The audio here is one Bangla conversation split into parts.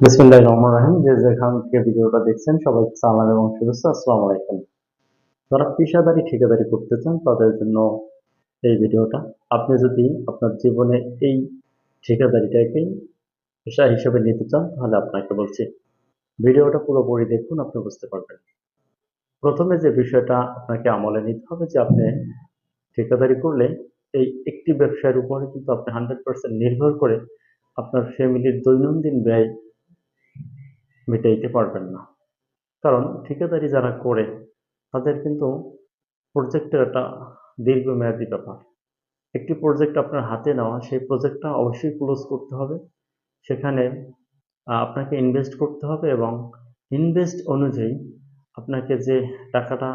বিসমিল্লাহির রহমানির রহিম। যে যেখান থেকে ভিডিওটা দেখছেন সবাইকে সালাম এবং শুভেচ্ছা। আসসালামু আলাইকুম। যারা পেশাদারি ঠিকাদারি করতে চান তাদের জন্য এই ভিডিওটা। আপনি যদি আপনার জীবনে এই ঠিকাদারিটাকেই পেশা হিসেবে নিতে চান তাহলে আপনাকে বলছি ভিডিওটা পুরোপুরি দেখুন, আপনি বুঝতে পারবেন। প্রথমে যে বিষয়টা আপনাকে আমলে নিতে হবে যে আপনি ঠিকাদারি করলে এই একটি ব্যবসার উপরে কিন্তু আপনি 100% নির্ভর করে আপনার ফ্যামিলির দৈনন্দিন ব্যয় মেটাইতে পারবেন না। কারণ ঠিকাদারি যারা করে তাদের কিন্তু প্রজেক্টের একটা দীর্ঘমেয়াদী ব্যাপার। একটি প্রজেক্ট আপনার হাতে নেওয়া, সেই প্রজেক্টটা অবশ্যই ক্লোজ করতে হবে। সেখানে আপনাকে ইনভেস্ট করতে হবে এবং ইনভেস্ট অনুযায়ী আপনাকে যে টাকাটা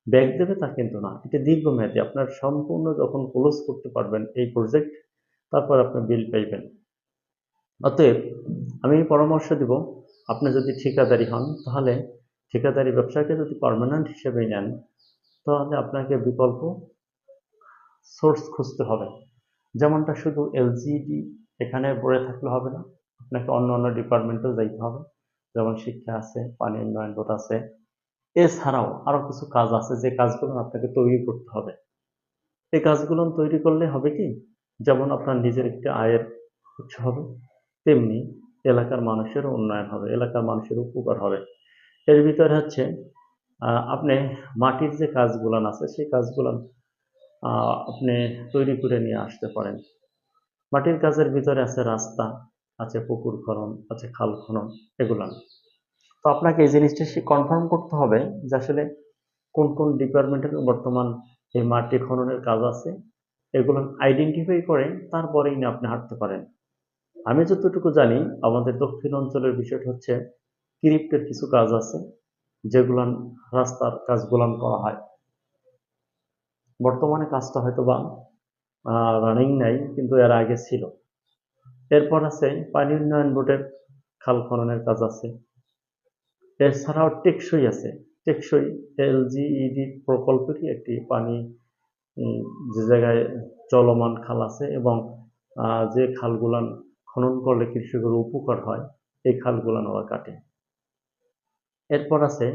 ব্যাক দেবে তা কিন্তু না। এটা দীর্ঘমেয়াদী। আপনার সম্পূর্ণ যখন ক্লোজ করতে পারবেন এই প্রজেক্ট, তারপর আপনি বিল পাইবেন। অতএব আমি পরামর্শ দিব, আপনি যদি ঠিকাদারি হন তাহলে ঠিকাদারি ব্যবসাকে যদি পার্মানেন্ট হিসেবে নেন তাহলে আপনাকে বিকল্প সোর্স খুঁজতে হবে। যেমনটা শুধু এলজিইডি এখানে পড়ে থাকলে হবে না, আপনাকে অন্য অন্য ডিপার্টমেন্টেও যাইতে হবে। যেমন শিক্ষা আছে, পানি উন্নয়ন বোর্ড আছে, এছাড়াও আরো কিছু কাজ আছে যে কাজগুলো আপনাকে তৈরি করতে হবে। এই কাজগুলো তৈরি করলে হবে কি, যেমন আপনার নিজের একটি আয়ের উৎস হবে, তেমনি এলাকার মানুষেরও উন্নয়ন হবে, এলাকার মানুষের উপকার হবে। এর ভিতরে হচ্ছে আপনি মাটির যে কাজগুলো আছে সেই কাজগুলো আপনি তৈরি করে নিয়ে আসতে পারেন। মাটির কাজের ভিতরে আছে রাস্তা, আছে পুকুর খনন, আছে খাল খনন, এগুলা। তো আপনাকে এই জিনিসটা কনফার্ম করতে হবে যে আসলে কোন কোন ডিপার্টমেন্টের বর্তমান এই মাটি খননের কাজ আছে, এগুলো আইডেন্টিফাই করে তারপরেই না আপনি হাঁটতে পারেন। আমি যতটুকু জানি আমাদের দক্ষিণ অঞ্চলের বিষয়টা হচ্ছে ক্রিপ্টের কিছু কাজ আছে যেগুলান রাস্তার কাজগুলান করা হয়। বর্তমানে কাজটা হয়তো বা রানিং নাই, কিন্তু এর আগে ছিল। এরপর আছে পানি উন্নয়ন বোর্ডের খাল খননের কাজ আছে। এছাড়াও টেকসই আছে। টেকসই এলজিইডি প্রকল্পেরই একটি পানি যে জায়গায় চলমান খাল আছে এবং যে খালগুলান খনন করলে কৃষকের উপকার হয়, এই খালগুলান ওরা কাটে। এরপর আছে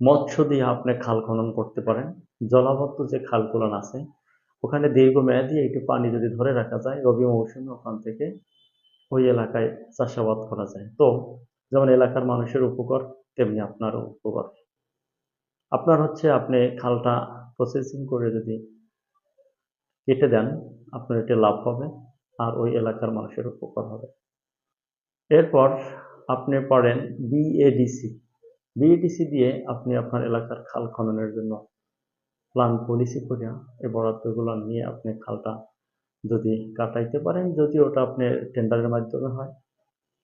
মৎস্য দিয়ে আপনি খাল খনন করতে পারেন। জলাবদ্ধ যে খালগুলান আছে ওখানে দীর্ঘমেয়াদী একটু পানি যদি ধরে রাখা যায়, রবি মৌসুমে ওখান থেকে ওই এলাকায় চাষাবাদ করা যায়। তো যেমন এলাকার মানুষের উপকার, তেমনি আপনারও উপকার। আপনার হচ্ছে আপনি খালটা প্রসেসিং করে যদি কেটে দেন, আপনার এটা লাভ হবে আর ওই এলাকার মানুষের উপকার হবে। এরপর আপনি পড়েন বিএডিসি। বিএডিসি দিয়ে আপনি আপনার এলাকার খাল খননের জন্য প্ল্যান পলিসি করে এই বরাদ্দগুলো নিয়ে আপনি খালটা যদি কাটাইতে পারেন, যদি ওটা আপনি টেন্ডারের মাধ্যমে হয়।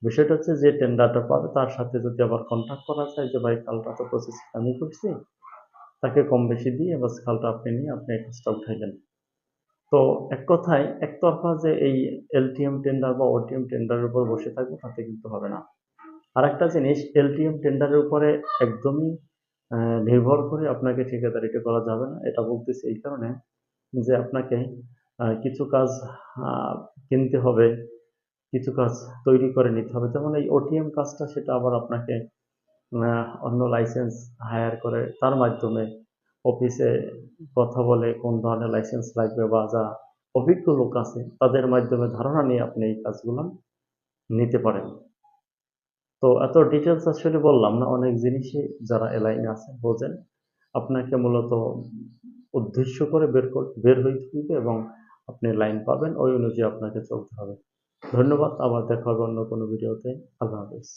বিষয়টা হচ্ছে যে টেন্ডারটা পাবে তার সাথে যদি আবার কন্ট্যাক্ট করা যায় যে ভাই খালটা তো প্রসেসিং আমি করছি, তাকে কম বেশি দিয়ে বাস খালটা আপনি নিয়ে আপনি এই কাজটা উঠাইলেন। তো এক কথায় একতরফা যে এই এলটিএম টেন্ডার বা ওটিএম টেন্ডারের উপর বসে থাকবো তাতে কিন্তু হবে না। আরেকটা জিনিস, এলটিএম টেন্ডারের উপরে একদমই নির্ভর করে আপনাকে ঠিকাদারিটা করা যাবে না। এটা বলতেছি এই কারণে যে আপনাকে কিছু কাজ আহ, কিনতে হবে, কিছু কাজ তৈরি করে নিতে হবে। যেমন এই ওটিএম কাজটা, সেটা আবার আপনাকে অন্য লাইসেন্স হায়ার করে তার মাধ্যমে অফিসে কথা বলে কোন ধরনের লাইসেন্স লাগবে বা যা অভিজ্ঞ লোক আছে তাদের মাধ্যমে ধারণা নিয়ে আপনি এই কাজগুলো নিতে পারেন। তো এত ডিটেলস আসলে বললাম না, অনেক জিনিসই যারা এলাইনে আছে বোঝেন। আপনাকে মূলত উদ্দেশ্য করে বের হইতে হবে এবং আপনি লাইন পাবেন, ওই অনুযায়ী আপনাকে চলতে হবে। ধন্যবাদ, আবার দেখা হবে অন্য কোনো ভিডিওতে। আল্লাহ হাফেজ।